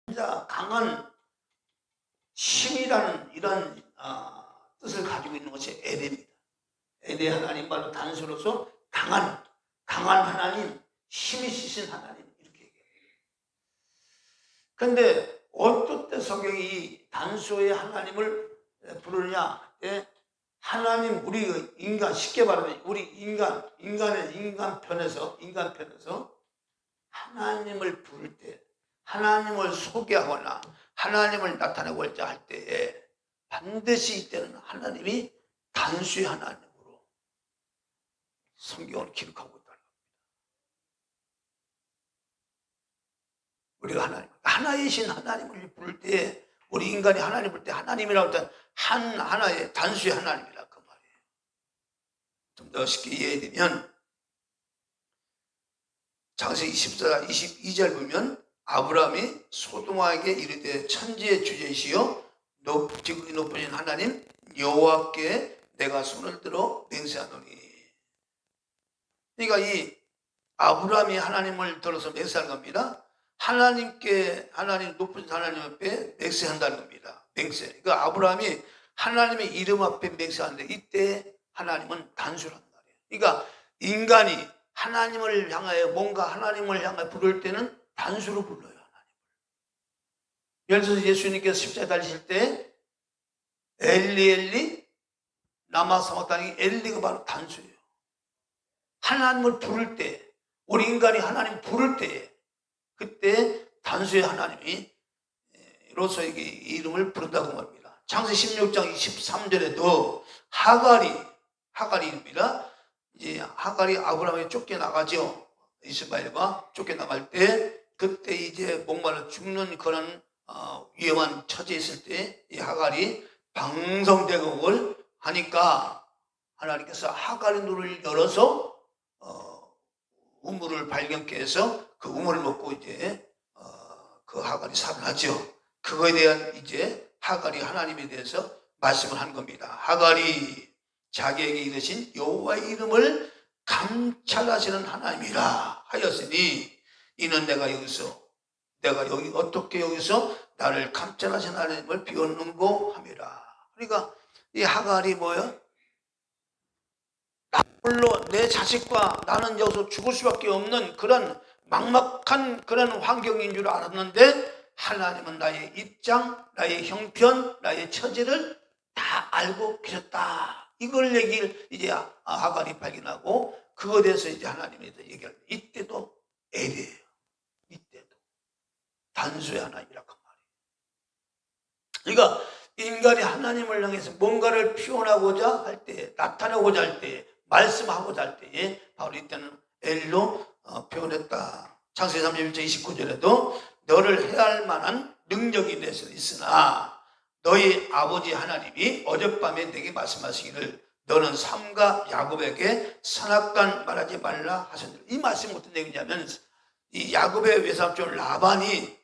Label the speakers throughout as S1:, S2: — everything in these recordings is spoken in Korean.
S1: 진짜 강한 힘이라는 이런 뜻을 가지고 있는 것이 에레입니다. 에레 하나님, 바로 단수로서 강한 하나님, 힘이 있으신 하나님, 이렇게 얘기해요. 그런데 어떨 때 성경이 이 단수의 하나님을 부르느냐? 하나님, 우리 인간, 쉽게 말하면 우리 인간 편에서 하나님을 부를 때, 하나님을 소개하거나 하나님을 나타내고자 할 때에 반드시 이때는 하나님이 단수의 하나님으로 성경을 기록하고 있다는 겁니다. 우리가 하나이신 하나님을 부를 때, 우리 인간이 하나님 부를 때 하나님이라고 할 때 하나의 단수의 하나님이라 그 말이에요. 좀 더 쉽게 이해되면 창세기 24장 22절 보면 아브라함이 소돔에게 이르되 천지의 주제시여 높으신 하나님 여호와께 내가 손을 들어 맹세하노니. 그러니까 이 아브라함이 하나님을 들어서 맹세하는 겁니다. 하나님 높으신 하나님 앞에 맹세한다는 겁니다. 맹세. 그러니까 아브라함이 하나님의 이름 앞에 맹세하는데 이때 하나님은 단수란 말이에요. 그러니까 인간이 하나님을 향하여 뭔가 하나님을 향하여 부를 때는 단수로 불러요. 하나님을. 예를 들어서 예수님께서 십자가에 달리실 때 엘리 엘리 라마 사박다니, 엘리가 바로 단수예요. 하나님을 부를 때, 우리 인간이 하나님 부를 때, 그때 단수의 하나님이 로서 이름을 부른다고 말합니다. 창세기 16장 23절에도 하갈이입니다. 이제 하갈이 아브라함에 쫓겨나가죠. 이스마엘과 쫓겨나갈 때, 그때 이제 목말라 죽는 그런 위험한 처지에 있을 때 이 하갈이 방성대곡을 하니까 하나님께서 하갈의 눈을 열어서 우물을 발견케 해서 그 우물을 먹고 이제 그 하갈이 살아나죠. 그거에 대한 이제 하갈이 하나님에 대해서 말씀을 한 겁니다. 하갈이 자기에게 이르신 여호와의 이름을 감찰하시는 하나님이라 하였으니 이는 내가 여기 어떻게 여기서 나를 감찰하시는 하나님을 비웃는고 함이라. 그러니까 이 하갈이 뭐예요? 홀로 내 자식과 나는 여기서 죽을 수밖에 없는 그런 막막한 그런 환경인 줄 알았는데 하나님은 나의 입장, 나의 형편, 나의 처지를 다 알고 계셨다. 이걸 얘기를 이제 하갈이 발견하고 그거에 대해서 이제 하나님에 대해서 얘기할 때 이때도 엘이에요. 이때도 단수의 하나님이라고 말이에요. 그러니까 인간이 하나님을 향해서 뭔가를 표현하고자 할 때, 나타내고자 할 때, 말씀하고자 할 때에 바로 이때는 엘로 표현했다. 창세기 31장 29절에도 너를 해할 만한 능력이 내 손에 있으나 너희 아버지 하나님이 어젯밤에 내게 말씀하시기를 너는 삼가 야곱에게 선악간 말하지 말라 하셨느니라. 이 말씀이 어떤 얘기냐면 이 야곱의 외삼촌 라반이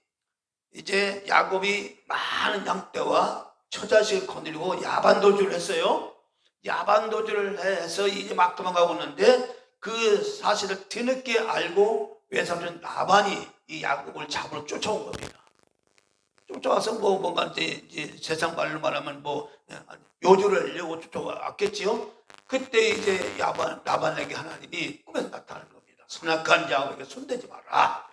S1: 이제 야곱이 많은 양떼와 처자식을 거느리고 야반도주를 했어요. 야반도주를 해서 이제 막 도망가고 있는데 그 사실을 뒤늦게 알고 외삼촌 라반이 이 야곱을 잡으러 쫓아온 겁니다. 쫓아와서 뭔가 이제 세상 말로 말하면 요주를 하려고 쫓아왔겠지요. 그때 이제 라반에게 하나님이 꿈에서 나타나는 겁니다. 선악한 야곱에게 손대지 마라.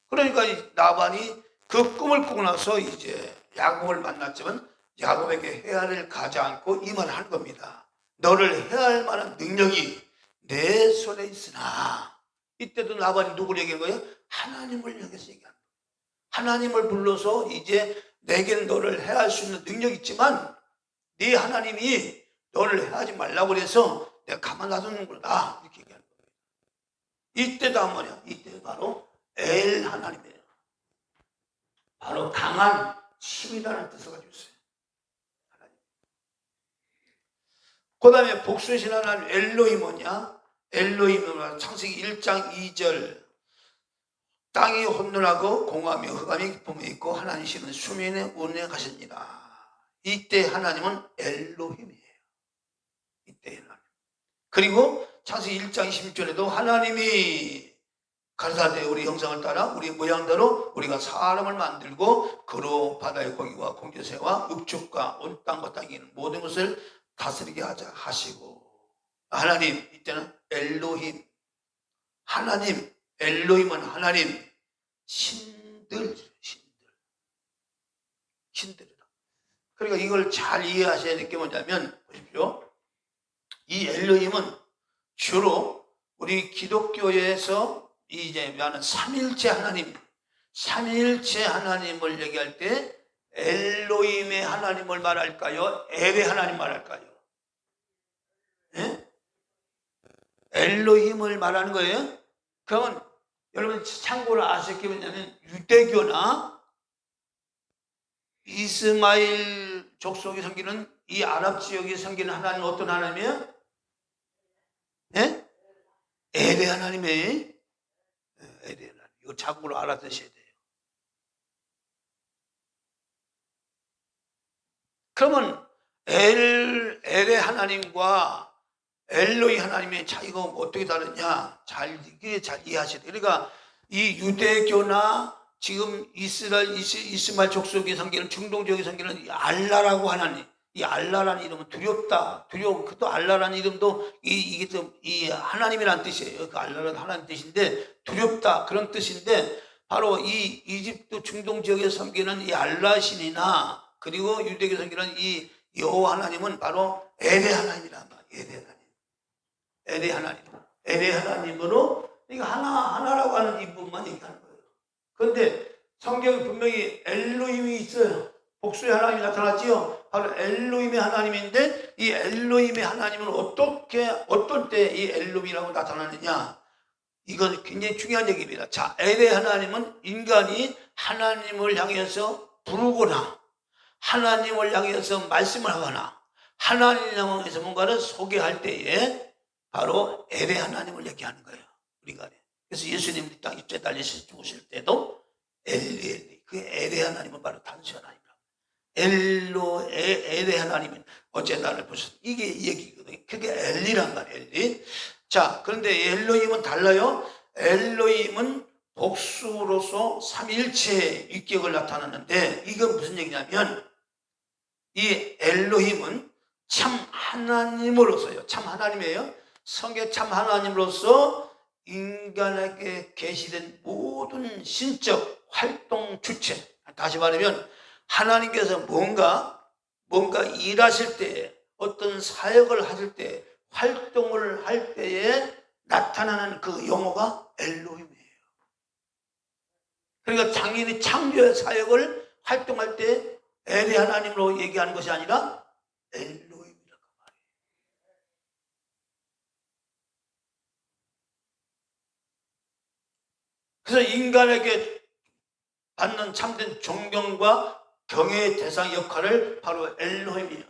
S1: 그러니까 라반이 그 꿈을 꾸고 나서 이제 야곱을 만났지만 야곱에게 해야를 가지 않고 이 말을 하는 겁니다. 너를 해할 만한 능력이 내 손에 있으나. 이때도 라반이 누구를 얘기한 거예요? 하나님을 향해서 얘기하는 거예요. 하나님을 불러서 이제 내겐 너를 해할 수 있는 능력이 있지만 네 하나님이 너를 해하지 말라고 그래서 내가 가만 놔두는구나 이렇게 얘기하는 거예요. 이때도 뭐냐? 이때 바로 엘 하나님이에요. 바로 강한 힘이라는 뜻을 가지고 있어요. 하나님. 그 다음에 복수신 하나님 엘로힘 뭐냐? 엘로힘은 창세기 1장 2절 땅이 혼돈하고 공함이 흑암이 기쁨이 있고 하나님이시는 수면에 운행하십니다. 이때 하나님은 엘로힘이에요. 이때 하나님. 그리고 창세기 1장 26절에도 하나님이 가라사대 우리 형상을 따라 우리 모양대로 우리가 사람을 만들고 그로 바다의 고기와 공중새와 육축과 온 땅과 땅에 있는 모든 것을 다스리게 하자 하시고, 하나님, 이때는 엘로힘, 하나님, 엘로힘은 하나님, 신들이다. 그러니까 이걸 잘 이해하셔야 될 게 뭐냐면, 보십시오. 이 엘로힘은 주로 우리 기독교에서 이제 말하는 삼일체 하나님을 얘기할 때 엘로힘의 하나님을 말할까요? 엘의 하나님 말할까요? 예? 엘로힘을 말하는 거예요. 그러면 여러분 참고로 아실 게 뭐냐면, 유대교나 이스마일 족속이 섬기는 이 아랍 지역이 섬기는 하나님은 어떤 하나님이에요? 예? 엘의 하나님이에요. 엘의 하나님. 이거 참고로 알아두셔야 돼요. 그러면 엘의 하나님과 엘로이 하나님의 차이가 어떻게 다르냐? 이게 잘 이해하셔야 돼요. 그러니까 이 유대교나 지금 이스마엘 족속이 섬기는 중동 지역이 섬기는 이 알라라고 하나님, 이 알라라는 이름은 두렵다, 두려움. 또 알라라는 이름도 이게 또 이 하나님이라는 뜻이에요. 그 알라라는 하나님 뜻인데 두렵다 그런 뜻인데, 바로 이 이집트 중동 지역에 섬기는 이 알라 신이나 그리고 유대교 섬기는 이 여호와 하나님은 바로 엘의 하나님이란 말이에요. 엘의 하나님. 엘의 하나님으로, 이거 하나라고 하는 이 부분만 얘기하는 거예요. 그런데 성경에 분명히 엘로힘이 있어요. 복수의 하나님이 나타났지요. 바로 엘로힘의 하나님인데, 이 엘로힘의 하나님은 어떤 때 이 엘로힘이라고 나타나느냐? 이건 굉장히 중요한 얘기입니다. 자, 엘의 하나님은 인간이 하나님을 향해서 부르거나 하나님을 향해서 말씀을 하거나 하나님을 향해서 뭔가를 소개할 때에 바로 엘의 하나님을 얘기하는 거예요. 우리가. 그래서 예수님이 땅 입자에 달리셔서 죽으실 때도 엘리, 그 엘의 하나님은 바로 단수 하나님이라. 엘의 하나님은 어째 나를 보셨어. 이게 얘기거든요. 그게 엘리란 말이에요. 엘리. 자, 그런데 엘로힘은 달라요. 엘로힘은 복수로서 삼일체의 인격을 나타나는데, 이건 무슨 얘기냐면, 이 엘로힘은 참 하나님으로서요. 참 하나님이에요. 성경 참 하나님으로서 인간에게 계시된 모든 신적 활동 주체. 다시 말하면 하나님께서 뭔가 일하실 때, 어떤 사역을 하실 때, 활동을 할 때에 나타나는 그 용어가 엘로힘이에요. 그러니까 당연히 창조의 사역을 활동할 때 엘의 하나님으로 얘기하는 것이 아니라 엘로힘이라고 말해요. 그래서 인간에게 받는 참된 존경과 경외의 대상 역할을 바로 엘로힘이에요.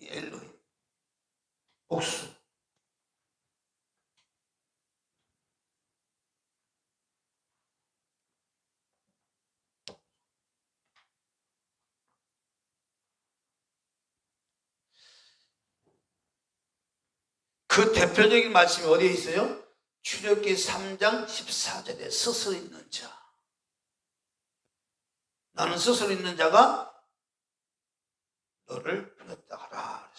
S1: 엘로힘. 복수. 그 대표적인 말씀이 어디에 있어요? 출애굽기 3장 14절에 스스로 있는 자. 나는 스스로 있는 자가 너를 불렀다 하라.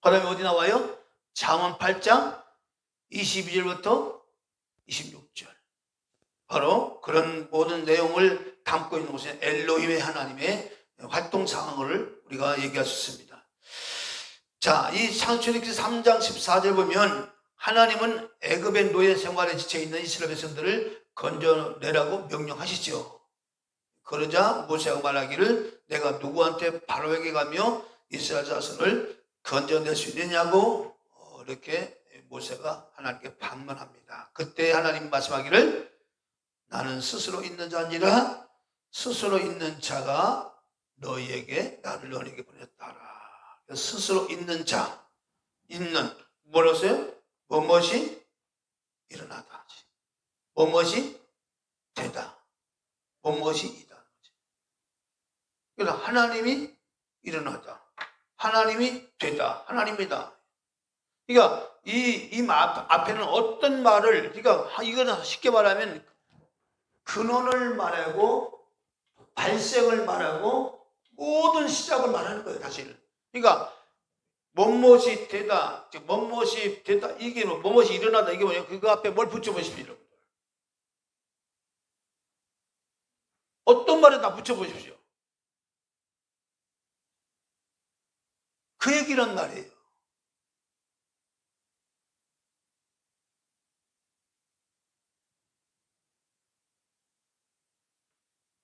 S1: 그 다음에 어디 나와요? 잠언 8장 22절부터 26절. 바로 그런 모든 내용을 담고 있는 곳에 엘로힘의 하나님의 활동 상황을 우리가 얘기할 수 있습니다. 자, 이 창세기 3장 14절 보면 하나님은 애굽의 노예 생활에 지쳐있는 이스라엘 백성들을 건져내라고 명령하시죠. 그러자 모세가 말하기를 내가 누구한테 바로에게 가며 이스라엘 자손을 건져낼 수 있느냐고 이렇게 모세가 하나님께 반문합니다. 그때 하나님 말씀하기를 나는 스스로 있는 자니라 스스로 있는 자가 너희에게 나를 너희에게 보냈다라. 스스로 있는 자, 있는 뭐라고요? 뭐뭇이 일어나다, 뭐뭇이 되다, 뭐뭇이 이다. 그래서 하나님이 일어나다, 하나님이 되다, 하나님이다. 그러니까 이 앞에는 어떤 말을, 그러니까 이거는 쉽게 말하면 근원을 말하고 발생을 말하고 모든 시작을 말하는 거예요, 사실. 그러니까 뭐뭇이 되다, 뭐뭇이 되다, 이게 뭐뭇이 일어나다, 이게 뭐냐, 그거 앞에 뭘 붙여보십시오. 어떤 말에 다 붙여보십시오. 그 얘기란 말이에요.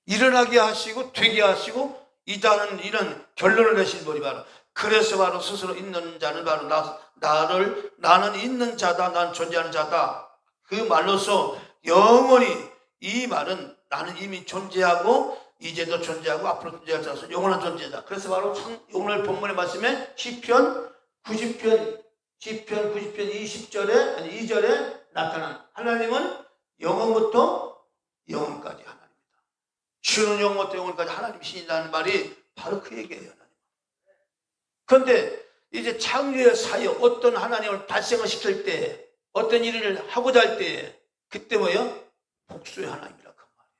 S1: 일어나게 하시고 되게 하시고 이다는 이런 결론을 내신 분이 바로, 그래서 바로 스스로 있는 자는 바로 나는 있는 자다, 난 존재하는 자다, 그 말로서 영원히, 이 말은 나는 이미 존재하고 이제도 존재하고 앞으로 존재할 자로서 영원한 존재자. 그래서 바로 오늘 본문의 말씀에 시편 90편 20절에 아니 2절에 나타난 하나님은 영원부터 영원까지 하나님, 주는 영원부터 영원까지 하나님 신이라는 말이 바로 그 얘기예요. 그런데 이제 창조의 사역, 어떤 하나님을 발생을 시킬 때, 어떤 일을 하고자 할 때, 그때 뭐예요? 복수의 하나님이라 그 말이에요.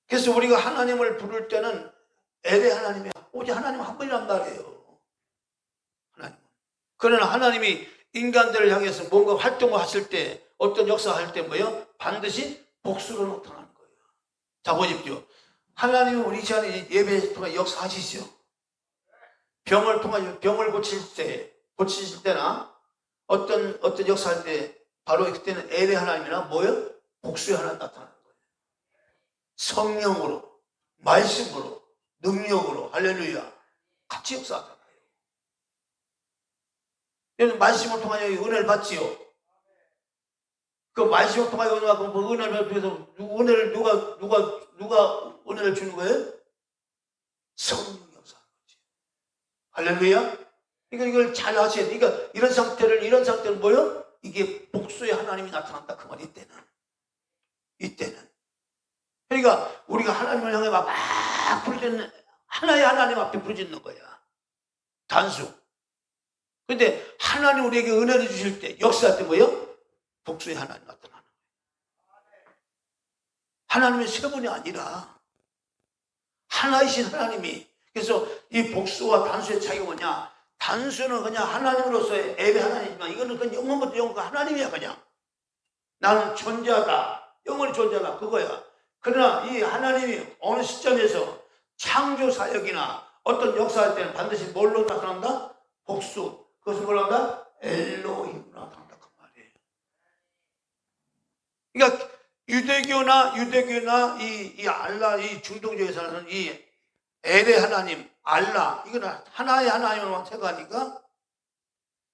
S1: 그래서 우리가 하나님을 부를 때는 엘의 하나님이야, 오직 하나님 한 분이란 말이에요. 하나님. 그러나 하나님이 인간들을 향해서 뭔가 활동을 하실 때, 어떤 역사할 때 뭐예요? 반드시 복수로 나타나는 거예요. 자, 보십시오. 하나님은 우리 시간에 예배에 통해 역사하시죠. 병을 통해 병을 고치실 때나 어떤 역사할 때, 바로 그때는 엘의 하나님이나 뭐예요? 복수의 하나님 나타나는 거예요. 성령으로, 말씀으로, 능력으로, 할렐루야, 같이 역사하잖아요. 말씀을 통하여 은혜를 받지요. 그 말씀을 통하여 은혜를 받고, 그 은혜를 통해서 은혜를 누가 은혜를 주는 거예요? 성령이 역사하는 거지. 할렐루야. 그러니까 이걸 잘 하셔야 돼. 그러니까 이런 상태를 뭐요? 이게 복수의 하나님이 나타난다 그 말. 이때는. 그러니까 우리가 하나님을 향해 막 부르짖는, 하나의 하나님 앞에 부르짖는 거야. 단수. 근데 하나님 우리에게 은혜를 주실 때, 역사할 때 뭐예요? 복수의 하나님 나타나는 거예요. 하나님의 세 분이 아니라 하나이신 하나님이. 그래서 이 복수와 단수의 차이가 뭐냐? 단수는 그냥 하나님으로서의 엘의 하나님이지만, 이거는 그냥 영원부터 영원까지 하나님이야. 그냥 나는 존재하다, 영원히 존재하다, 그거야. 그러나 이 하나님이 어느 시점에서 창조 사역이나 어떤 역사할 때는 반드시 뭘로 나타난다? 복수. 그것은 뭐라 한다? 엘로힘으로 나타난다 그 말이에요. 그러니까 유대교나 이 알라, 이 중동적에서는 이 엘의 하나님, 알라, 이거는 하나의 하나님으로만 생각하니까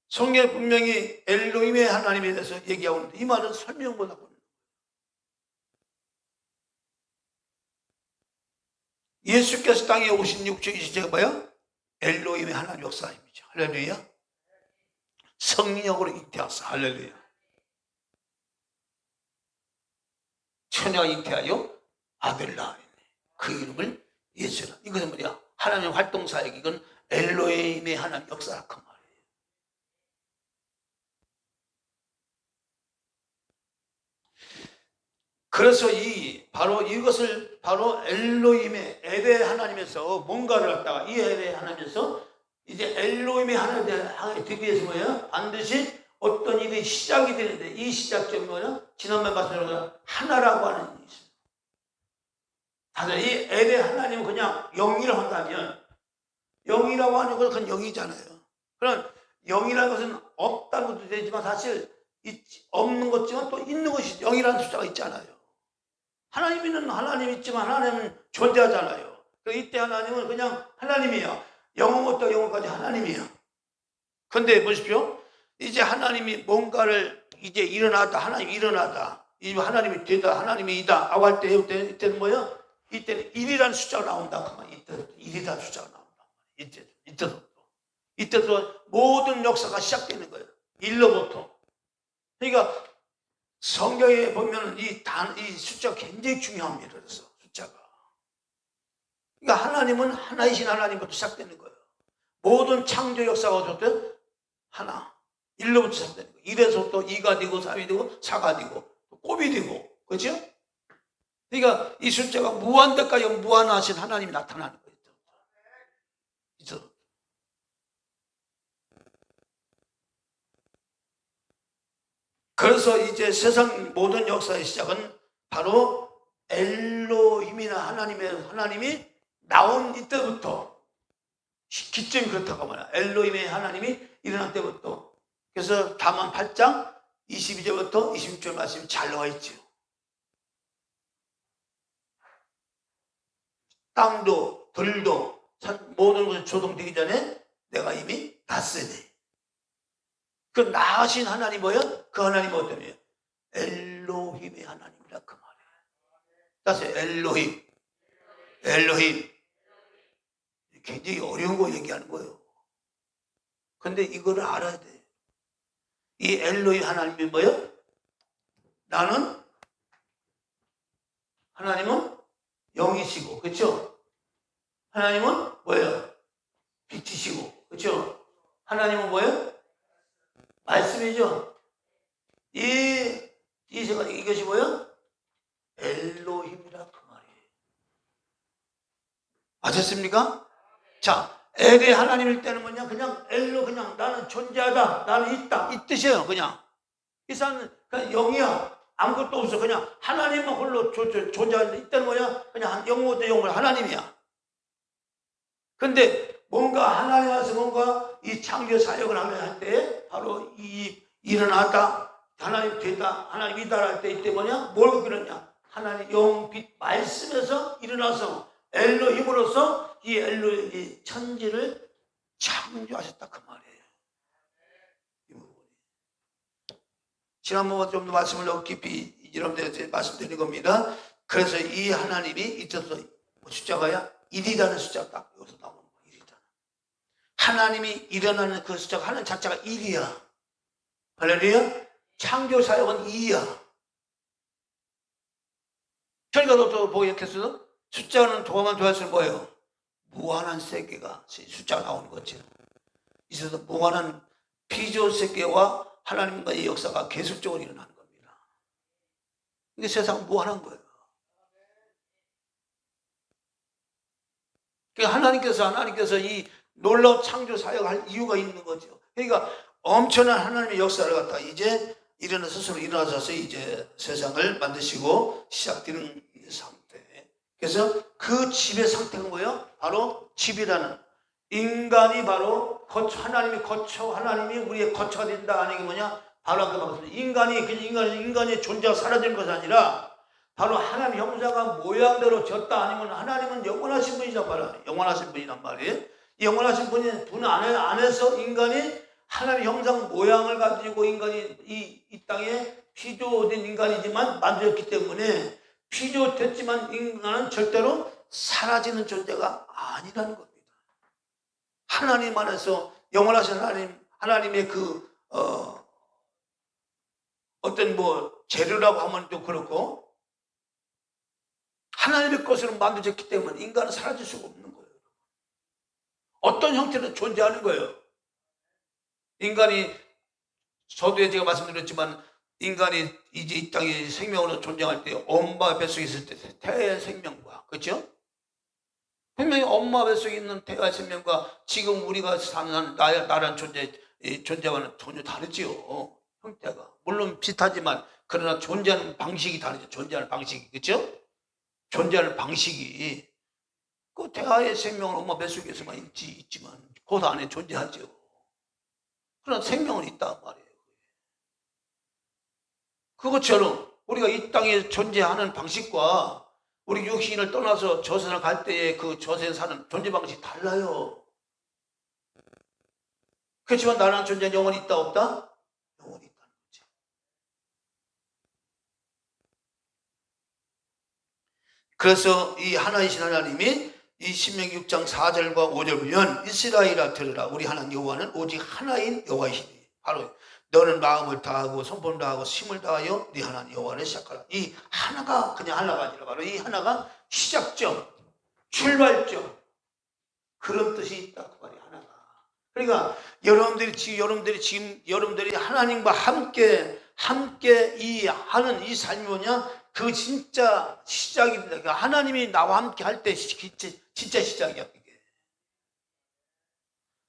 S1: 성경에 분명히 엘로힘의 하나님에 대해서 얘기하고 있는데, 이 말은 설명보다 보는. 예수께서 땅에 오신 육적인 시제가 뭐야? 엘로힘의 하나님 역사입니다. 할렐루야. 성령으로 잉태하사, 할렐루야. 처녀가 잉태하여 아들을 낳았네. 그 이름을 예수라. 이것은 뭐냐? 하나님의 활동사역. 이건 엘로힘의 하나님 역사라 그 말이에요. 그래서 바로 이것을 바로 엘로힘의 엘의 하나님에서 뭔가를 갖다가, 이 엘의 하나님에서 이제 엘로힘의 하나님이 되기 위해서 뭐예요? 반드시 어떤 일이 시작이 되는데, 이 시작점이 뭐냐? 지난번에 말씀드린 하나라고 하는 일이 있습니다. 다들 이 엘의 하나님은 그냥 영이라고 한다면, 영이라고 하는 것은 그건 영이잖아요. 그럼 영이라는 것은 없다는 것도 되지만 사실 없는 것지만 또 있는 것이 영이라는 숫자가 있잖아요. 하나님은 하나님 있지만 하나님은 존재하잖아요. 이때 하나님은 그냥 하나님이야. 영원부터 영원까지 하나님이야. 그런데 보십시오. 이제 하나님이 뭔가를 이제 일어나다, 하나님이 일어나다, 이제 하나님이 되다, 하나님이 이다 하고 할 때, 이때는 뭐예요? 이때는 1이라는 숫자가 나온다. 그만. 이때는 1이라는 숫자가 나온다. 이때도 모든 역사가 시작되는 거예요. 1로부터. 그러니까 성경에 보면 이 숫자가 굉장히 중요합니다. 그래서 숫자가. 하나님은 하나이신 하나님부터 시작되는 거예요. 모든 창조 역사가 어떻게 하나, 1로부터 시작되는 거예요. 1에서 또 2가 되고 3이 되고 4가 되고 곱이 되고, 그렇죠? 그러니까 이 숫자가 무한대까지 무한하신 하나님이 나타나는 거예요. 그래서 그래서 이제 세상 모든 역사의 시작은 바로 엘로힘이나 하나님이 나온 이때부터, 기점이 그렇다고 말이야. 엘로힘의 하나님이 일어날 때부터. 그래서 다만 8장 22절부터 26절 말씀이 잘 나와 있죠. 땅도 들도 모든 것이 조성되기 전에 내가 이미 다스리네. 그 나으신 하나님 뭐예요? 그 하나님은 어떤 이에요? 엘로힘의 하나님이라 그 말이에요. 따라서 엘로힘. 굉장히 어려운 거 얘기하는 거예요. 근데 이거를 알아야 돼요. 이 엘로힘 하나님이 뭐예요? 하나님은 영이시고, 그렇죠? 하나님은 뭐예요? 빛이시고, 그렇죠? 하나님은 뭐예요? 말씀이죠. 이것이 뭐예요? 엘로힘이라 그 말이에요. 아셨습니까? 자, 엘의 하나님일 때는 뭐냐? 그냥 엘로, 그냥 나는 존재하다, 나는 있다, 이 뜻이에요. 그냥 이 사람은 그냥 영이야. 아무것도 없어. 그냥 하나님만 홀로 존재하는데, 이때는 뭐냐? 그냥 영모도 영물 하나님이야. 근데 뭔가 하나님 와서 뭔가 이 창조 사역을 하면 할 때 바로 이 일어났다, 하나님 되다, 하나님이다 할 때 이때 뭐냐? 뭘 그러냐? 하나님 영, 빛, 말씀에서 일어나서 엘로힘으로서 이 엘로힘 천지를 창조하셨다 그 말이에요. 이 부분이. 지난번에 좀 더 말씀을 더 깊이 여러분들한테 말씀드린 겁니다. 그래서 이 하나님이 있어서 숫자가야 1이라는 숫자가 딱 여기서 나오는 거예요. 1이다. 하나님이 일어나는 그 숫자가, 하나님 자체가 1이야. 할렐루야. 창조 사역은 2야. 저희가 또 보겠어요. 숫자는 더하면 더할수록 뭐예요? 무한한 세계가 숫자가 나오는 거죠. 있어서 무한한 피조 세계와 하나님과의 역사가 계속적으로 일어나는 겁니다. 이게 세상은 무한한 거예요. 그러니까 하나님께서 이 놀라운 창조 사역을 할 이유가 있는 거죠. 그러니까 엄청난 하나님의 역사를 갖다 이제 스스로 일어나셔서 이제 세상을 만드시고 시작되는 상태. 그래서 그 집의 상태가 뭐예요? 바로 집이라는, 인간이 바로 하나님이 우리의 거처가 된다 하는 게 뭐냐? 바로 아까 말씀드린 인간의 존재가 사라지는 것이 아니라 바로 하나님 형상과 모양대로 졌다. 아니면 하나님은 영원하신 분이란 말이에요. 영원하신 분이란 말이에요. 이 영원하신 분 안에서 인간이 하나님 형상 모양을 가지고 인간이 이 땅에 피조된 인간이지만 만들었기 때문에, 피조됐지만 인간은 절대로 사라지는 존재가 아니라는 겁니다. 하나님 안에서 영원하신 하나님의 어떤 재료라고 하면 또 그렇고, 하나님의 것으로 만들어졌기 때문에 인간은 사라질 수가 없는 거예요. 어떤 형태로 존재하는 거예요. 인간이, 저도 제가 말씀드렸지만, 인간이 이제 이 땅에 생명으로 존재할 때 엄마 뱃속에 있을 때 태아의 생명과, 그렇죠? 분명히 엄마 뱃속에 있는 태아의 생명과 지금 우리가 사는 나라는 존재와는 전혀 다르지요. 형태가 물론 비슷하지만 그러나 존재하는 방식이 다르죠. 존재하는 방식이, 그렇죠? 존재하는 방식이, 그 태아의 생명은 엄마 뱃속에서만 있지만 그 안에 존재하죠. 그러나 생명은 있단 말이에요. 그것처럼 우리가 이 땅에 존재하는 방식과 우리 육신을 떠나서 저선을 갈 때의 그 저선 사는 존재 방식이 달라요. 그렇지만 나라는 존재는 영원히 있다 없다? 영원히 있다는 거죠. 그래서 이 하나이신 하나님이 이 신명기 6장 4절과 5절 보면, 이스라엘아 들으라, 우리 하나님 여호와는 오직 하나인 여호와이시니 바로 너는 마음을 다하고 손품을 다하고 힘을 다하여 네 하나님 여호와를 시작하라. 이 하나가 그냥 하나가 아니라 바로 이 하나가 시작점, 출발점, 그런 뜻이 있다 그 말이 하나가. 그러니까 여러분들이 하나님과 함께 이 하는 이 삶이 뭐냐? 그 진짜 시작입니다. 그러니까 하나님이 나와 함께 할 때 진짜 시작이야. 그게.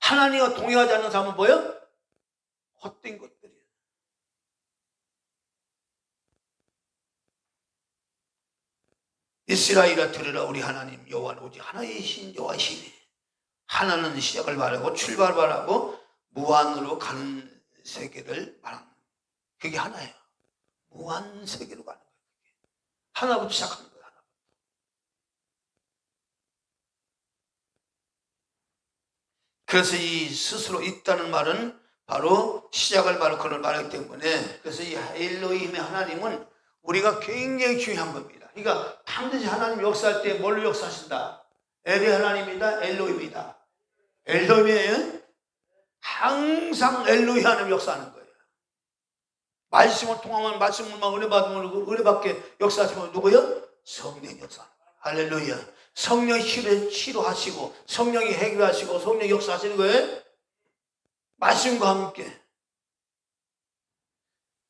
S1: 하나님과 동행하지 않는 사람은 뭐예요? 헛된 것들이에요. 이스라엘아 들으라. 우리 하나님 여호와는 오직 하나이신 여호와시니 하나는 시작을 말하고 출발을 말하고 무한으로 가는 세계를 말하는, 그게 하나예요. 무한 세계로 가는 거예요. 하나부터 시작하는 거예요. 하나부터. 그래서 이 스스로 있다는 말은 바로 시작을 말하고 그걸 말하기 때문에, 그래서 이 엘로힘의 하나님은 우리가 굉장히 중요한 겁니다. 그러니까 반드시 하나님 역사할 때 뭘로 역사하신다? 엘의 하나님이다, 엘로힘이다. 엘로힘이에요. 항상 엘로히 하나님 역사하는 거예요. 말씀을 통하면 말씀을만 은혜 받으면 은혜받게 역사하시면 누구요? 성령 역사하는 거예요. 할렐루야. 성령 치료하시고 성령이 해결하시고 성령이 역사하시는 거예요. 말씀과 함께.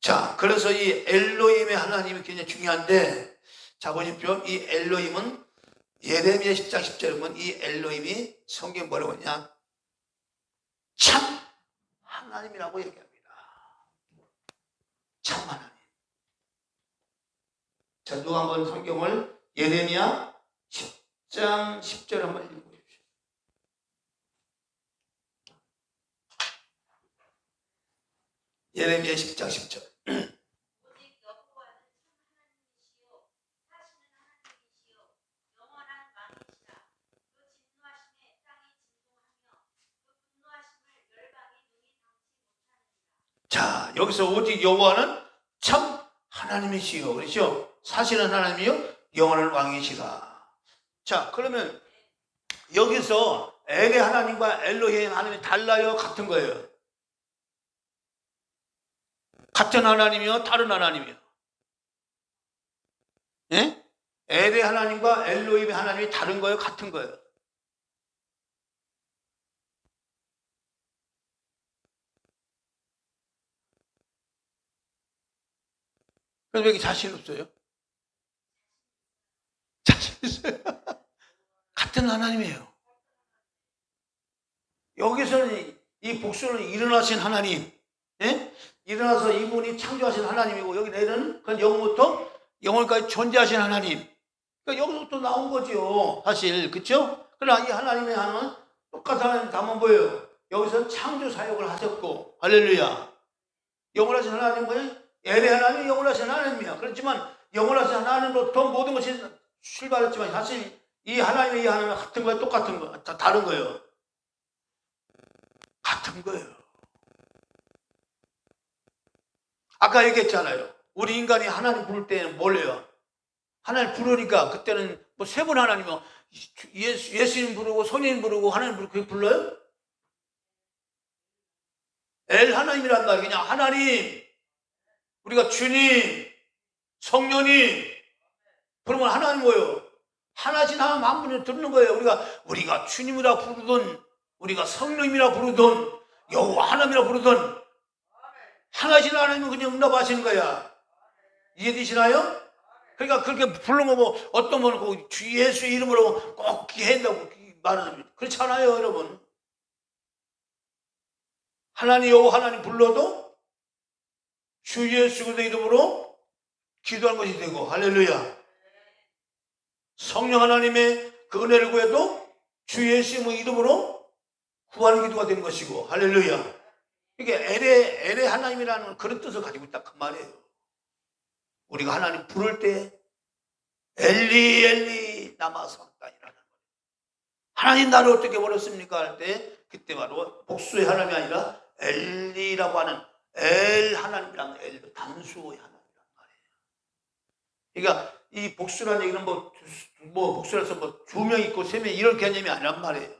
S1: 자, 그래서 이 엘로힘의 하나님이 굉장히 중요한데, 자 보십시오. 이 엘로힘은 예레미야 10장 10절에 보면 이 엘로힘이 성경 뭐라고 하냐? 참 하나님이라고 얘기합니다. 참 하나님. 자, 누가 한번 성경을 예레미야 10장 10절 한번 읽어보십시오. 예레미야 10장 10절. 자, 여기서 오직 여호와는 참 하나님이시요. 그렇죠? 사실은 하나님이요, 영원한 왕이시라. 자, 그러면 여기서 엘의 하나님과 엘로힘 하나님이 달라요? 같은 거예요? 같은 하나님이요? 다른 하나님이요? 예? 엘의 하나님과 엘로힘의 하나님이 다른 거예요? 같은 거예요? 그럼 왜 이렇게 자신 없어요? 자신 있어요. 같은 하나님이에요. 여기서는 이 복수는 일어나신 하나님, 예? 일어나서 이분이 창조하신 하나님이고, 여기 내일은 그건 영부터 영원까지 존재하신 하나님. 그러니까 여기서부터 나온 거죠, 사실. 그렇죠? 그러나 이 하나님의 하나는 똑같은 하나님 담은 거예요. 여기서 창조 사역을 하셨고, 할렐루야. 영원하신 하나님은 엘의 하나님이 영원하신 하나님이야. 그렇지만 영원하신 하나님으로부터 모든 것이 출발했지만 사실 이 하나님의 이 하나님은 같은 거예요, 똑같은 거, 다른 거예요. 같은 거예요. 아까 얘기했잖아요. 우리 인간이 하나님 부를 때는 뭘 해요? 하나님 부르니까 그때는 뭐 세 분 하나님이요. 예수님 부르고 성령 부르고 하나님 부르고 그렇게 불러요? 엘 하나님이란 말이에요. 그냥 하나님, 우리가 주님, 성령님, 그러면 하나님 뭐예요? 하나씩 하나님 한 분을 듣는 거예요. 우리가 주님이라 부르든 우리가 성령이라 부르든 여호와 하나님이라 부르든 하나씩 하나님은 그냥 응답하시는 거야. 이해되시나요? 그러니까 그렇게 부르면 뭐 어떤 분은 꼭 주 예수 이름으로 꼭 기한다고 말하는, 그렇지 않아요, 여러분. 하나님 여호와 하나님 불러도 주 예수 그리스도 이름으로 기도하는 것이 되고, 할렐루야. 성령 하나님의 그 은혜를 구해도 주 예수의 이름으로 구하는 기도가 되는 것이고, 할렐루야. 이게 엘의 하나님이라는 그런 뜻을 가지고 있다 그 말이에요. 우리가 하나님 부를 때 엘리 엘리 라마 sabachthani라는 거예요. 하나님 나를 어떻게 버렸습니까 할 때 그때 바로 복수의 하나님이 아니라 엘리라고 하는 엘 하나님이라는 엘 단수의 하나님이란 말이에요. 그러니까 이 복수라는 얘기는 뭐 복수라서 뭐 2명 있고 3명 이런 개념이 아니란 말이에요.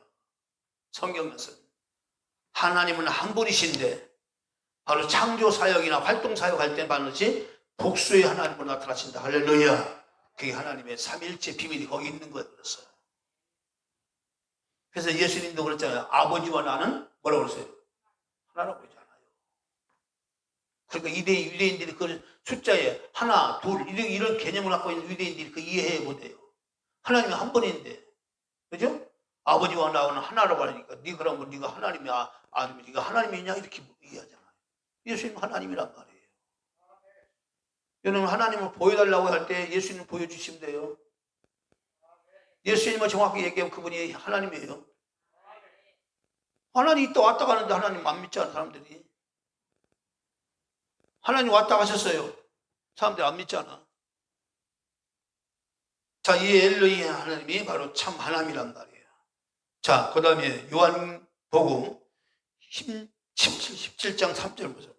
S1: 성경에서는 하나님은 한 분이신데 바로 창조 사역이나 활동 사역할 때 반드시 복수의 하나님으로 나타나신다. 할렐루야. 그게 하나님의 삼일체 비밀이 거기 있는 거예요. 그래서 예수님도 그랬잖아요. 아버지와 나는 뭐라고 그랬어요? 하나라고 했잖아요. 그러니까 유대인들이 그 숫자에 하나, 둘 이런 개념을 갖고 있는 유대인들이 그 이해해 못해요. 하나님이 한 분인데, 그죠? 아버지와 나는 하나라고 하니까 그러면 네가 하나님이야, 아니면 네가 하나님이냐 이렇게 이해하잖아요. 예수님은 하나님이란 말이에요. 여러분 하나님을 보여달라고 할 때 예수님 보여주시면 돼요. 예수님은 정확히 얘기하면 그분이 하나님이에요. 하나님이 또 왔다 가는데 하나님 안 믿잖아 사람들이. 하나님 왔다 가셨어요. 사람들이 안 믿잖아. 자, 이 엘로히 하나님이 바로 참 하나님이란 말이에요. 자, 그 다음에 요한복음 17장 3절 보세요.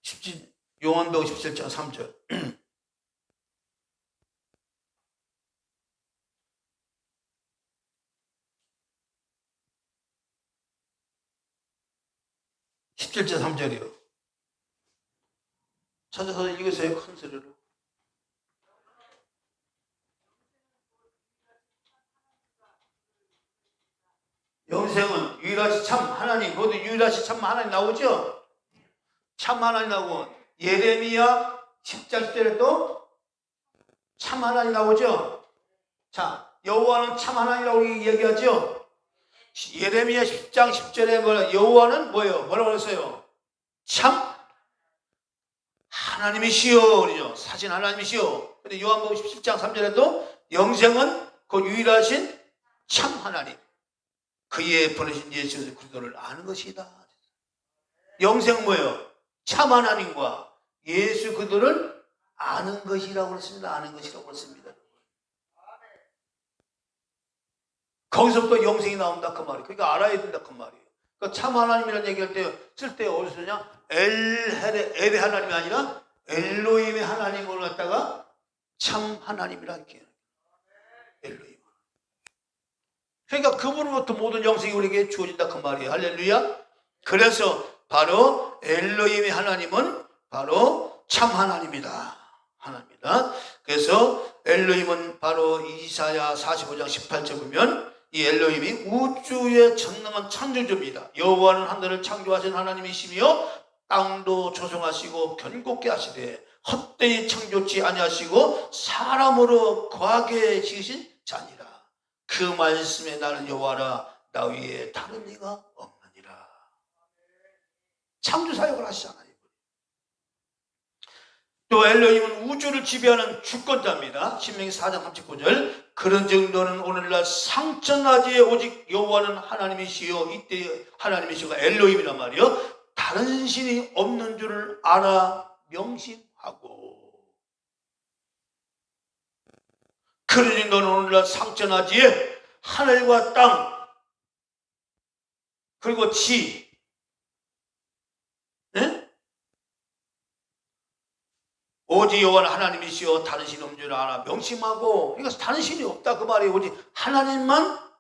S1: 17, 요한복음 17장 3절. (17절) 3절이요. 찾아서 읽으세요. 큰 소리로. 영생은 유일하시 참 하나님, 모두 유일하시 참 하나님 나오죠? 참 하나님 나오고, 예레미야 10장 10절에 또 참 하나님 나오죠? 자, 여호와는 참 하나님이라고 얘기하죠? 예레미야 10장 10절에 뭐라, 여호와는 뭐예요? 뭐라고 그랬어요? 참 하나님이시여, 그러죠? 사신 하나님이시여. 근데 요한복음 17장 3절에도 영생은 그 유일하신 참 하나님, 그의 보내신 예수 그리스도를 아는 것이다. 영생은 뭐예요? 참 하나님과 예수 그리스도를 아는 것이라고 그랬습니다. 아는 것이라고 그랬습니다. 거기서부터 영생이 나온다 그 말이에요. 그러니까 알아야 된다 그 말이에요. 그러니까 참 하나님이라는 얘기할 때 쓸 때 어디서 쓰냐? 엘의 하나님이 아니라 엘로힘의 하나님을 갖다가 참 하나님이라는 게 엘로힘. 그러니까 그분으로부터 모든 영생이 우리에게 주어진다 그 말이에요. 할렐루야. 그래서 바로 엘로힘의 하나님은 바로 참 하나님이다. 하나님이다. 그래서 엘로힘은 바로 이사야 45장 18절 보면 이 엘로힘이 우주의 전능한 창조주입니다. 여호와는 하늘을 창조하신 하나님이시며 땅도 조성하시고 견고케 하시되 헛되이 창조치 아니하시고 사람으로 거하게 지으신 자니라. 그 말씀에 나는 여호와라, 나 위에 다른 이가 없느니라. 창조 사역을 하시잖아요. 또 엘로힘은 우주를 지배하는 주권자입니다. 신명기 4장 39절. 그런즉 너는 오늘날 상천하지에 오직 여호와는 하나님이시요, 이때 하나님이시고 엘로힘이란 말이요, 다른 신이 없는 줄을 알아 명심하고. 그러니 너는 오늘날 상천하지에 하늘과 땅 그리고 지, 네? 오직 여호와는 하나님이시여 다른 신이 없는 줄 알아 명심하고. 그러니까 다른 신이 없다 그 말이에요. 오직 하나님만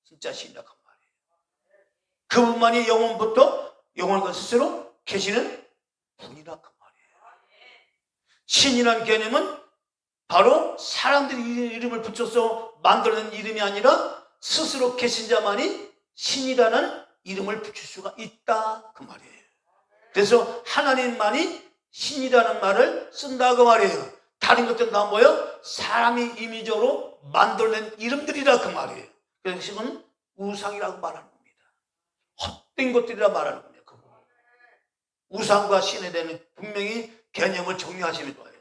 S1: 진짜 신이다 그 말이에요. 그분만이 영원부터 영원과 스스로 계시는 분이다 그 말이에요. 신이라는 개념은 바로 사람들이 이름을 붙여서 만들어낸 이름이 아니라 스스로 계신 자만이 신이라는 이름을 붙일 수가 있다 그 말이에요. 그래서 하나님만이 신이라는 말을 쓴다 그 말이에요. 다른 것들은 다 뭐예요? 사람이 임의적으로 만들어낸 이름들이라 그 말이에요. 그래서 신은 우상이라고 말하는 겁니다. 헛된 것들이라 말하는 겁니다. 우상과 신에 대한 분명히 개념을 정리하시면 좋아요.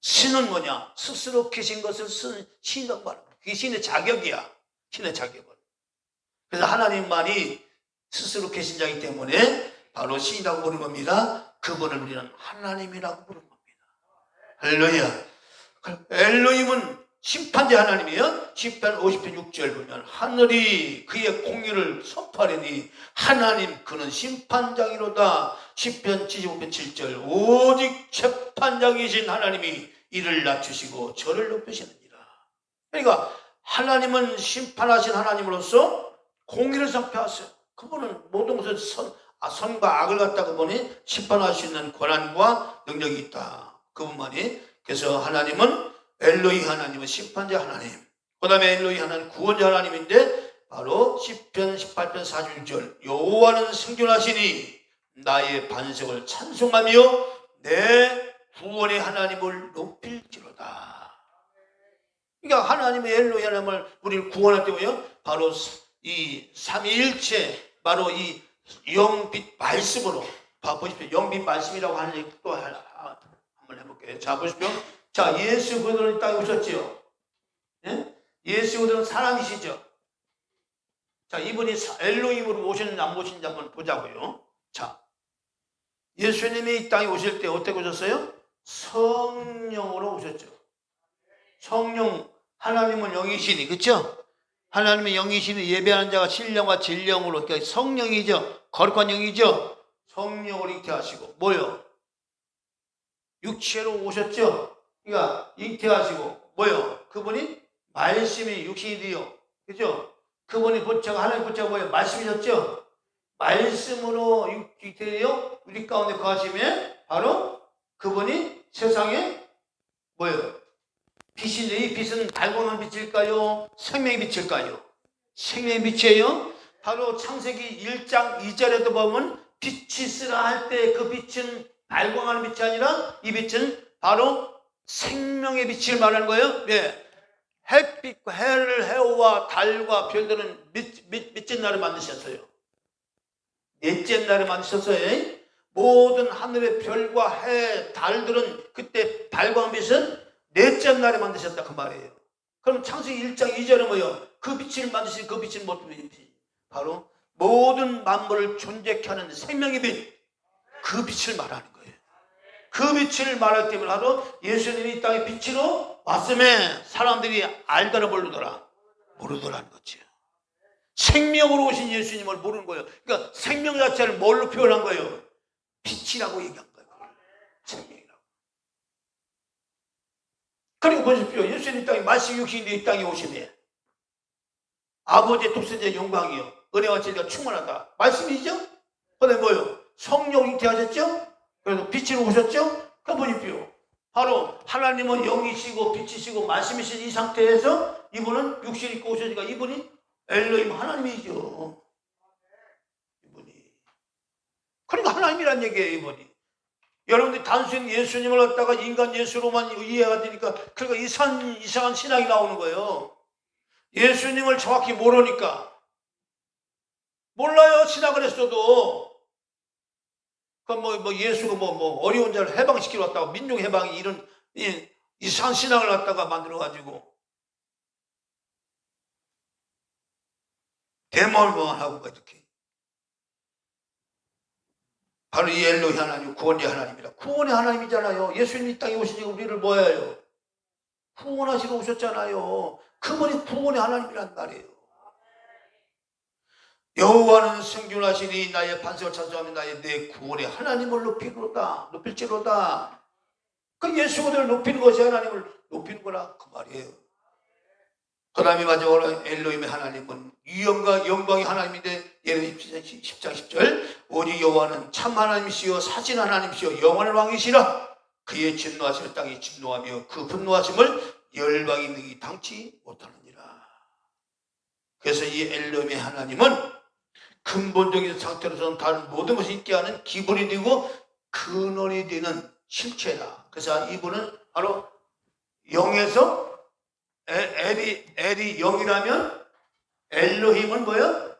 S1: 신은 뭐냐? 스스로 계신 것을 쓴 신이라고 말합니다. 그게 신의 자격이야. 신의 자격은. 그래서 하나님만이 스스로 계신 자이기 때문에 바로 신이라고 부르는 겁니다. 그분을 우리는 하나님이라고 부르는 겁니다. 할렐루야. 엘로힘은 심판자 하나님이에요. 시편 50편 6절 보면 하늘이 그의 공의를 선포하리니 하나님 그는 심판장이로다. 시편 75편 7절 오직 재판장이신 하나님이 이를 낮추시고 저를 높이시느니라. 그러니까 하나님은 심판하신 하나님으로서 공의를 선포하세요. 그분은 모든 것을 선과 악을 갖다가 보니 심판할 수 있는 권한과 능력이 있다. 그분만이. 그래서 하나님은 엘로이 하나님은 심판자 하나님, 그 다음에 엘로이 하나님 구원자 하나님인데 바로 시편 18편 41절 여호와는 생존하시니 나의 반석을 찬송하며 내 구원의 하나님을 높일지로다. 그러니까 하나님의 엘로이 하나님을 우리를 구원할 때요 바로 이 삼위일체 바로 이 영빛 말씀으로 보십시오. 영빛 말씀이라고 하는 얘기 또 한번 해볼게요. 자 보십시오. 자 예수 그리스도는 이 땅에 오셨지요. 예? 예수 그리스도는 사람이시죠. 자 이분이 엘로힘으로 오셨는지 안 오셨는지 한번 보자고요. 자 예수님이 이 땅에 오실 때 어떻게 오셨어요? 성령으로 오셨죠. 성령, 하나님은 영이시니, 그렇죠? 하나님은 영이시니 예배하는 자가 신령과 진령으로, 그러니까 성령이죠. 거룩한 영이죠. 성령을 잉태하시고 뭐요? 육체로 오셨죠. 그러니까 잉태하시고 뭐요? 그분이 말씀이 육신이 되어, 그렇죠? 그분이 보체가 하나님 보체가 뭐예요? 말씀이셨죠. 말씀으로 잉태되어 우리 가운데 거하시면 바로 그분이 세상에 뭐예요? 빛인데 이 빛은 발광한 빛일까요? 생명의 빛일까요? 생명의 빛이에요. 바로 창세기 1장 2절에도 보면 빛이 있으라 할 때 그 빛은 발광하는 빛이 아니라 이 빛은 바로 생명의 빛을 말하는 거예요. 네. 햇빛과 해와 달과 별들은 몇째 날에 만드셨어요? 넷째 날에 만드셨어요. 모든 하늘의 별과 해, 달들은 그때 발광 빛은 넷째 날에 만드셨다 그 말이에요. 그럼 창세기 1장 2절은 뭐예요? 그 빛을 만드신 그 빛은 무슨 빛이? 바로 모든 만물을 존재케 하는 생명의 빛, 그 빛을 말하는 거예요. 그 빛을 말할 때문에 바로 예수님이 이 땅에 빛으로 왔음에 사람들이 알더라 모르더라는 거죠. 생명으로 오신 예수님을 모르는 거예요. 그러니까 생명 자체를 뭘로 표현한 거예요? 빛이라고 얘기한 거예요. 생명이라고. 그리고 보십시오. 예수님 이 땅에 말씀 육신인데 이 땅에 오시면 아버지의 독생자의 영광이요 은혜와 진리가 충만하다. 말씀이죠? 그런데 뭐요? 성령 잉태하셨죠? 그래서 빛으로 오셨죠? 그 보십시오. 바로 하나님은 영이시고 빛이시고 말씀이신 이 상태에서 이분은 육신 입고 오셨으니까 이분이 엘로힘 하나님이죠. 이분이. 그러니까 하나님이란 얘기예요, 이분이. 여러분들이 단순히 예수님을 갖다가 인간 예수로만 이해가 되니까 그러니까 이상한 신학이 나오는 거예요. 예수님을 정확히 모르니까. 몰라요, 신학을 했어도. 예수가 어려운 자를 해방시키러 왔다고 민족 해방이 이런 이상한 신학을 갖다가 만들어가지고 대말만하고 이렇게. 바로 이 엘로히 하나님, 구원의 하나님이라. 구원의 하나님이잖아요. 예수님이 이 땅에 오시니까 우리를 뭐 해요? 구원하시러 오셨잖아요. 그분이 구원의 하나님이란 말이에요. 여호와는 생존하시니 나의 반석을 찬송하며 나의 내 구원의 하나님을 높일지로다. 그 예수를 높이는 것이 하나님을 높이는 거라 그 말이에요. 그 다음에 마지막으로 엘로힘의 하나님은 영광의 하나님인데 예레미야 10장 10절 오직 여호와는 참 하나님이시여 사신 하나님이시여 영원한 왕이시라. 그의 진노하심을 땅이 진노하며 그 분노하심을 열방이 능히 당치 못하느니라. 그래서 이 엘로힘의 하나님은 근본적인 상태로서는 다른 모든 것이 있게 하는 기본이 되고 근원이 되는 실체다. 그래서 이분은 바로 영에서 엘이 영이라면 엘로힘은 뭐예요?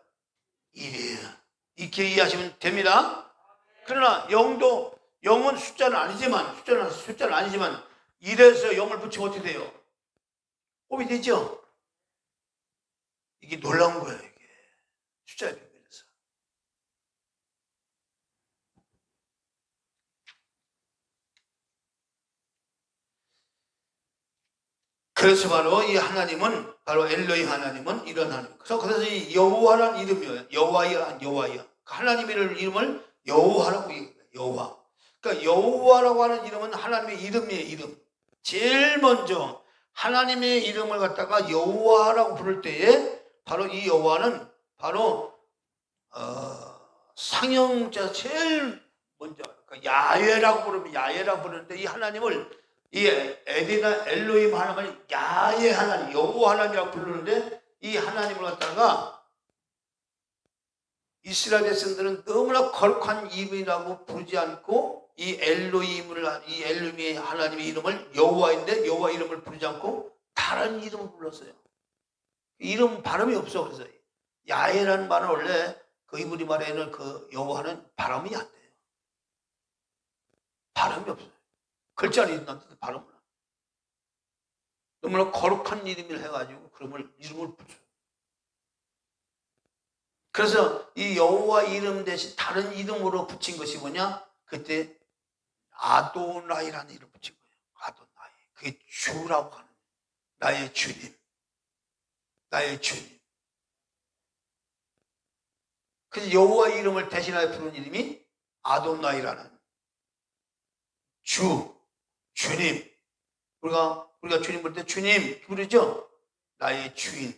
S1: 일이에요. 이렇게 이해하시면 됩니다. 그러나 영은 숫자는 아니지만 1에서 0을 붙이면 어떻게 돼요? 곱이 되죠? 이게 놀라운 거예요. 이게 숫자의 비밀에서. 그래서 바로 이 하나님은 바로 엘로히 하나님은 이런 하나님. 그래서 이 여호와란 이름이에요. 여호와야. 하나님의 이름을 여호와라고 얘기해요. 여호와. 그러니까 여호와라고 하는 이름은 하나님의 이름이에요. 이름. 제일 먼저 하나님의 이름을 갖다가 여호와라고 부를 때에 바로 이 여호와는 바로 상형자 제일 먼저 야훼라고 부르면 야훼라고 부르는데 이 하나님을 이 에디나 엘로힘 하나님을 야훼 하나님 여호와 하나님이라고 부르는데 이 하나님을 갖다가 이스라엘 백성들은 너무나 거룩한 이름이라고 부르지 않고 이 엘로힘의 하나님의 이름을 여호와인데 여호와 이름을 부르지 않고 다른 이름을 불렀어요. 이름 발음이 없어. 그래서 야훼라는 말은 원래 그 이브리 말에는 그 여호와는 발음이 안 돼요. 발음이 없어요. 글자는 있는데 발음은 안 돼요. 너무나 거룩한 이름을 해가지고 그러면 이름을 붙여요. 그래서 이 여호와 이름 대신 다른 이름으로 붙인 것이 뭐냐? 그때 아도나이라는 이름을 붙인 거예요. 아도나이. 그게 주라고 하는 거예요. 나의 주님. 나의 주님. 그래서 여호와 이름을 대신하여 부른 이름이 아도나이라는 주님. 우리가 주님 볼 때 주님 부르죠? 나의 주인.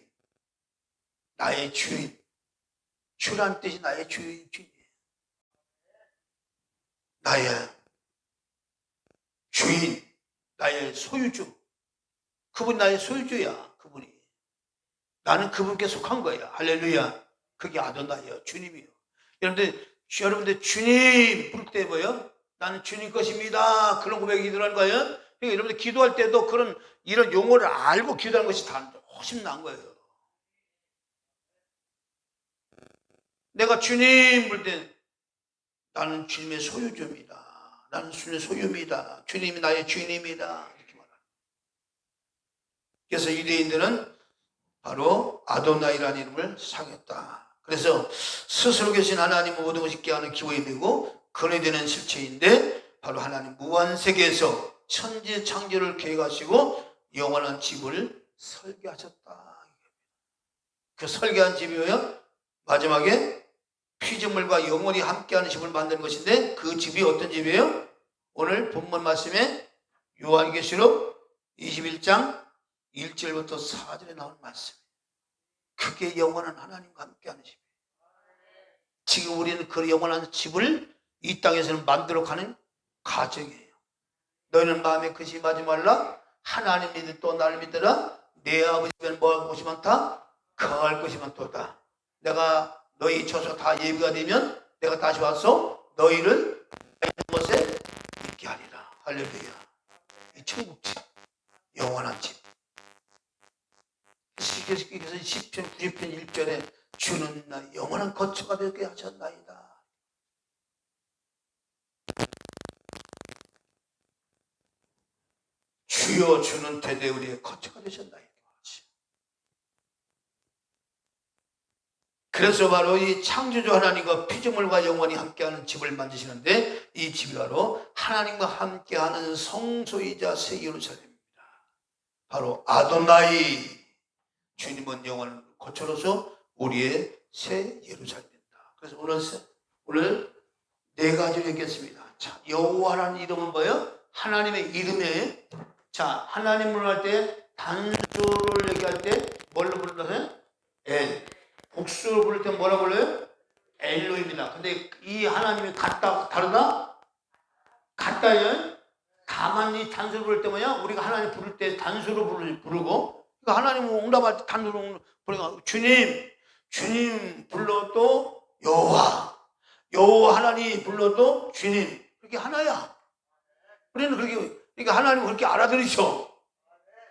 S1: 나의 주인. 주란 뜻이 나의 주인이에요. 나의 주인, 나의 소유주. 그분이 나의 소유주야. 그분이. 나는 그분께 속한 거야. 할렐루야. 그게 아도나이요. 주님이요. 여러분들 주님 부를 때 뭐예요? 나는 주님 것입니다. 그런 고백이 들어가는 거예요. 그러니까 여러분들 기도할 때도 이런 용어를 알고 기도하는 것이 다 훨씬 나은 거예요. 내가 주님 부를 때 나는 주님의 소유주입니다. 나는 주님의 소유입니다. 주님이 나의 주인입니다. 이렇게 말합니다. 그래서 유대인들은 바로 아도나이라는 이름을 사겠다. 그래서 스스로 계신 하나님은 모든 것이 깨하는 기원이 되고 근원이 되는 실체인데 바로 하나님 무한세계에서 천지 창조를 계획하시고 영원한 집을 설계하셨다. 그 설계한 집이 뭐예요? 마지막에 피조물과 영원히 함께하는 집을 만드는 것인데 그 집이 어떤 집이에요? 오늘 본문 말씀에 요한계시록 21장 1절부터 4절에 나온 말씀. 그게 영원한 하나님과 함께하는 집이에요. 지금 우리는 그 영원한 집을 이 땅에서는 만들어가는 가정이에요. 너희는 마음에 근심하지 말라. 하나님 믿을 또 나를 믿으라. 내 아버지 집에는 뭐할 곳이 많다? 거할 것이 많도다. 내가 너희 처소 다 예비가 되면 내가 다시 와서 너희를 있는 곳에 있게 하리라. 할렐루야. 이 천국집, 영원한 집. 그래서 10편 90편 1절에 주는 나 영원한 거처가 되게 하셨나이다. 주여 주는 되되 우리의 거처가 되셨나이다. 그래서 바로 이 창조주 하나님과 피조물과 영원히 함께하는 집을 만드시는데 이 집이 바로 하나님과 함께하는 성소이자 새 예루살렘입니다. 바로 아도나이. 주님은 영원한 거처로서 우리의 새 예루살렘입니다. 그래서 오늘 네 가지를 얘기했습니다. 자, 여호와라는 이름은 뭐예요? 하나님의 이름이에요. 자, 하나님을 할 때 단수를 얘기할 때 뭘로 부른다고요? 엘. 복수를 부를 때 뭐라 불러요? 엘로입니다. 근데 이 하나님이 다르다? 같다요? 다만 이 단수를 부를 때 뭐냐? 우리가 하나님 부를 때 단수로 부르고 그러니까 하나님은 응답할 때 단수로 부르니까 주님 불러도 여호와 하나님 불러도 주님. 그게 하나야. 우리는 그러니까 하나님은 그렇게 알아들으셔.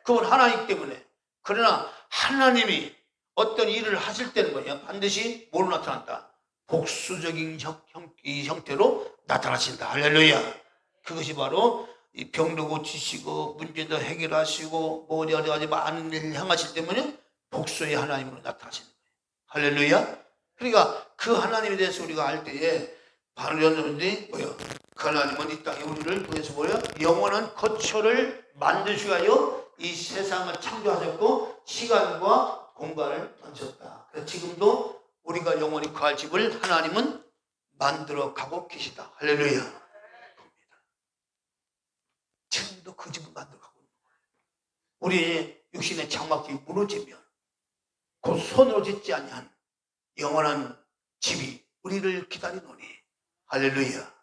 S1: 그건 하나이기 때문에. 그러나 하나님이 어떤 일을 하실 때는 뭐냐? 반드시 뭘로 나타난다? 복수적인 이 형태로 나타나신다. 할렐루야. 그것이 바로 이 병도 고치시고 문제도 해결하시고 뭐 여러 가지 많은 일을 향하실 때문에 복수의 하나님으로 나타나시는 거예요. 할렐루야. 그러니까 그 하나님에 대해서 우리가 알 때에 바로 여러분들이 뭐예요? 그 하나님은 이 땅에 우리를 통해서 뭐예요? 영원한 거처를 만드시기 위하여 이 세상을 창조하셨고 시간과 공간을 던졌다. 그래서 지금도 우리가 영원히 거할 집을 하나님은 만들어 가고 계시다. 할렐루야. 지금도 그 집을 만들어 가고 있는 거예요. 우리 육신의 장막이 무너지면 곧 손으로 짓지 아니한 영원한 집이 우리를 기다리노니. 할렐루야.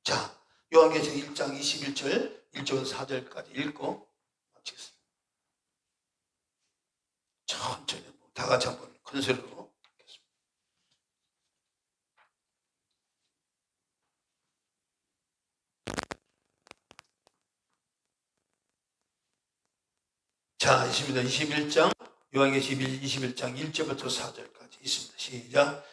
S1: 자, 요한계시록 1장 21절 1절 4절까지 읽고 마치겠습니다. 천천히 다 같이 한번 큰 소리로 읽겠습니다. 자, 있습니다. 21장 요한계시록 21장 1절부터 4절까지 있습니다. 시작.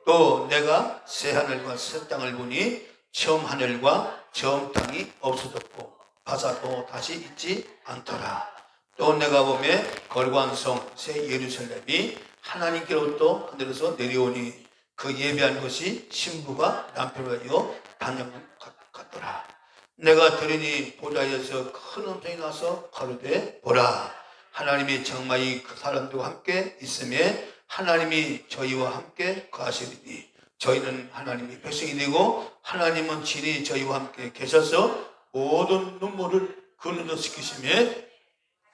S1: 또 내가 새 하늘과 새 땅을 보니 처음 하늘과 처음 땅이 없어졌고 바다도 다시 있지 않더라. 또 내가 보매 거룩한 성 새 예루살렘이 하나님께로부터 하늘에서 내려오니 그 예배한 것이 신부가 남편을 위하여 반영 같더라. 내가 들으니 보좌에서 큰 음성이 나서 가로되 보라, 하나님이 정말이 그 사람들과 함께 있음에 하나님이 저희와 함께 거하시리니 저희는 하나님의 백성이 되고 하나님은 친히 저희와 함께 계셔서 모든 눈물을 그 눈으로 씻기시며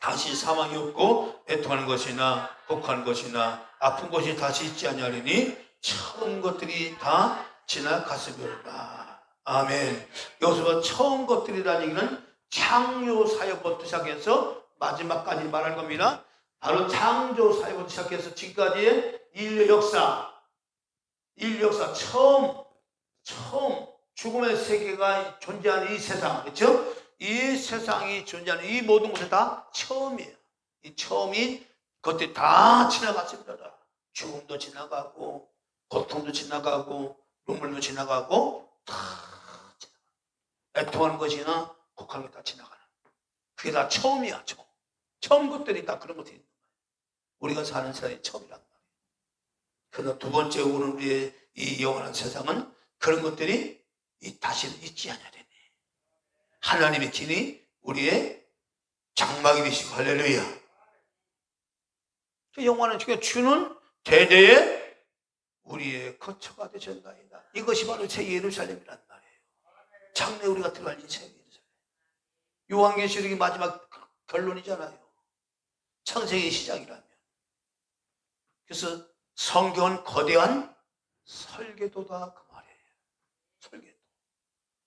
S1: 다시 사망이 없고 애통하는 것이나 복하는 것이나 아픈 것이 다시 있지 아니하리니 처음 것들이 다 지나갔으리라. 아멘. 여기서 처음 것들이라는 얘기는 창조 사역부터 시작해서 마지막까지 말하는 겁니다. 바로 창조 사역부터 시작해서 지금까지의 인류 역사 처음 죽음의 세계가 존재하는 이 세상, 그렇죠? 이 세상이 존재하는 이 모든 것이 다 처음이에요. 이 처음이 그것들이 다 지나갔습니다. 죽음도 지나가고 고통도 지나가고 눈물도 지나가고 다 지나가. 애통하는 것이나 곡하는 게 다 지나가는. 그게 다 처음이야. 처음 것들이 다 그런 것들이 있는 거예요. 우리가 사는 세상이 처음이란 말이에요. 그러나 두 번째 오는 우리의 이 영원한 세상은 그런 것들이 다시는 있지 않으리니 하나님의 친히 우리의 장막이 되시고. 할렐루야. 영원한 주는 대대에 우리의 거처가 되셨나이다. 이것이 바로 새 예루살렘이란 말이에요. 장래 우리가 들어갈 새 예루살렘. 요한계시록이 마지막 결론이잖아요. 창세기의 시작이라면. 그래서 성경은 거대한 설계도다 그 말이에요. 설계도.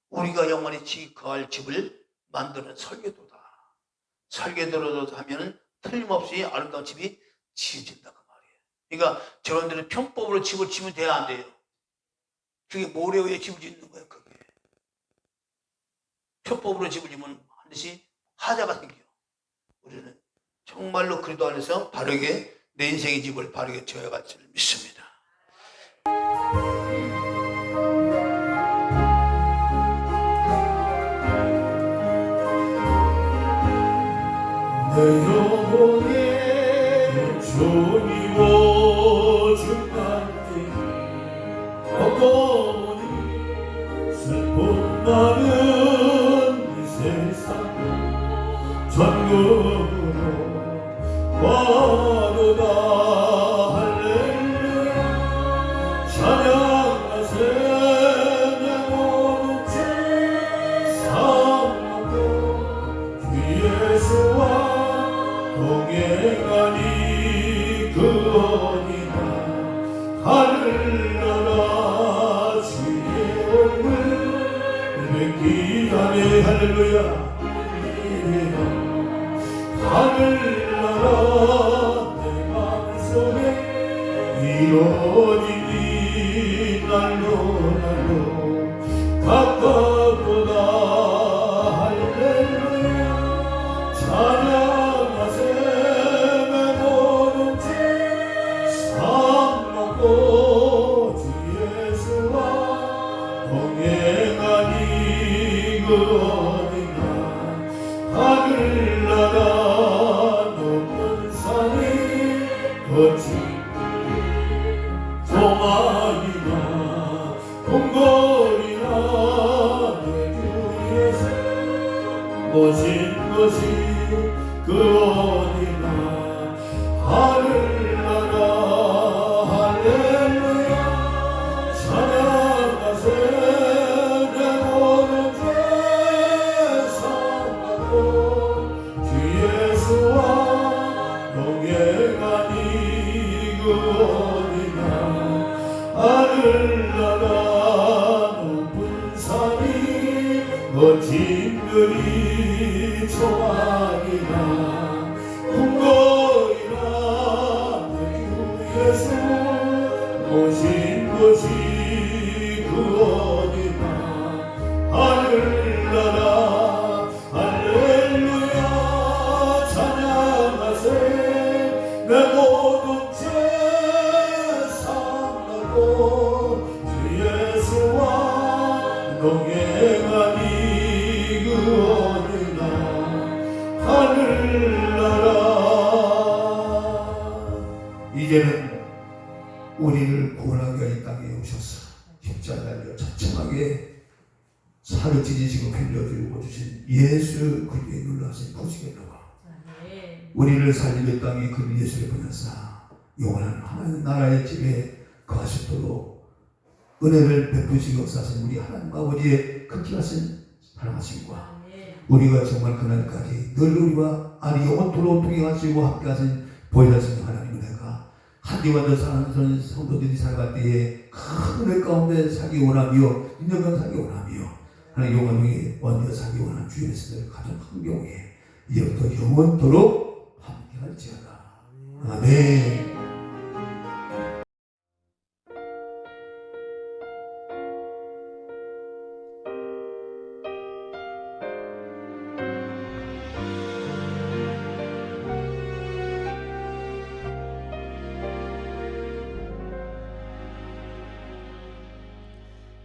S1: 우리가 영원히 거할 집을 만드는 설계도다. 설계도로 하면 틀림없이 아름다운 집이 지어진다 그 말이에요. 그러니까 저런들은 편법으로 집을 지으면 돼야 안 돼요. 그게 모래 위에 집을 짓는 거예요. 그게 편법으로 집을 지으면 반드시 하자가 생겨요. 우리는 정말로 그리스도 안에서 바르게 내 인생의 집을 바르게 지어갈 줄 믿습니다.
S2: 내 영혼에 주님오 주님께 어떠니 슬픔 많은 이 세상 전국으로 와도다. 할렐루야. 찬양하세 내 모든 죄 사함으로 주 예수와 동행하니 그 어디나 하늘나라 주의 얼굴 뵙기 하네. 할렐루야. 하늘나라 내 마음속에 이루어지니 날로 가깝도다. 할렐루야. 찬양하세 내 모든 죄 사함받고 주 예수와 동행하니 그 어디나 하늘나라 높은 산이 거친 조망이나 동거리나 내 주위에서 모신 것이 그 어디나 하늘나라. 할렐루야. 찬양하세 내 모든 죄 사함받고 주 예수와 동행하니 그 어디나 하늘나라. 진별이 좋아하리라 궁거리라 내 주 예수 모신 것이 구원이라 하늘나라 할렐루야 찬양하세 내 모든 죄 삼라고 주 예수와 동행하니 구원이라 하늘나라 이제는 우리를 구원하기 위해 이 땅에 오셔서 십자가 달려 자청하게 살을 찢으시고 흘려드리고 주신 예수 그리스도의 놀라신 보시게 나와 우리를 살리는 땅에 그 예수를 보내사 영원한 하나님 나라의 집에 거하시도록 은혜를 베푸시고 역사하신 우리 하나님 아버지의 극진하신 사랑하심과 우리가 정말 그날까지 늘 우리와 영원토록 동행하시고 함께하신 보혜사신 하나님 은혜가 한디와 더 사랑하는 성도들이 살아갈 때에 큰 은혜 가운데 살기 원하며 인정한 살기 원하며 하나님 영원히 원하며 살기 원하는 주의 말씀을 가정 환경에 이제부터 영원토록 함께할지어다. 아멘.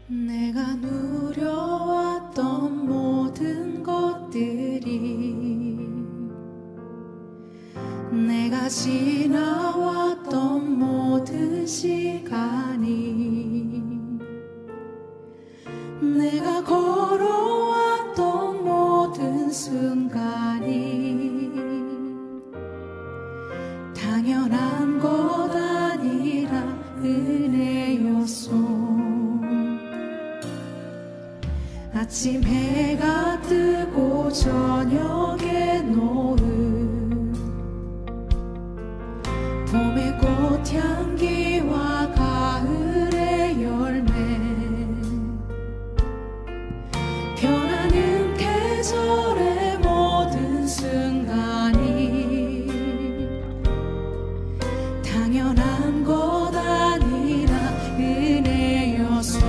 S3: 내가 누려왔던 모든 것들이 내가 지나왔던 모든 시간이 내가 걸어왔던 모든 순간이 당연한 것 아니라 은혜였소. 아침 해가 뜨고 저녁에 노을 봄의 꽃향기와 가을의 열매 변하는 계절의 모든 순간이 당연한 것 아니라 은혜였소.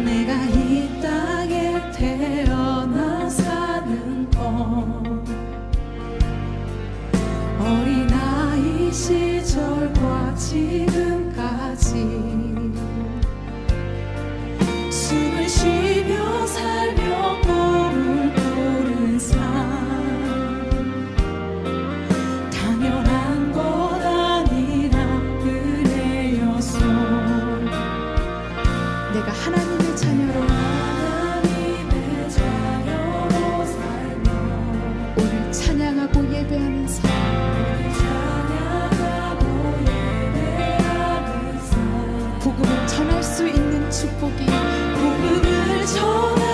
S3: 내가 이 땅에 태어나 사는 것 어린아이 시절과 지금까지 숨을 쉬며 살며 꿈을 꾸는 삶 당연한 것 아니라 은혜였소. 내가 하나님의 자녀로 살며 오늘 찬양하고 예배하는 삶 복음을 전할 수 있는 축복이 복음을 전할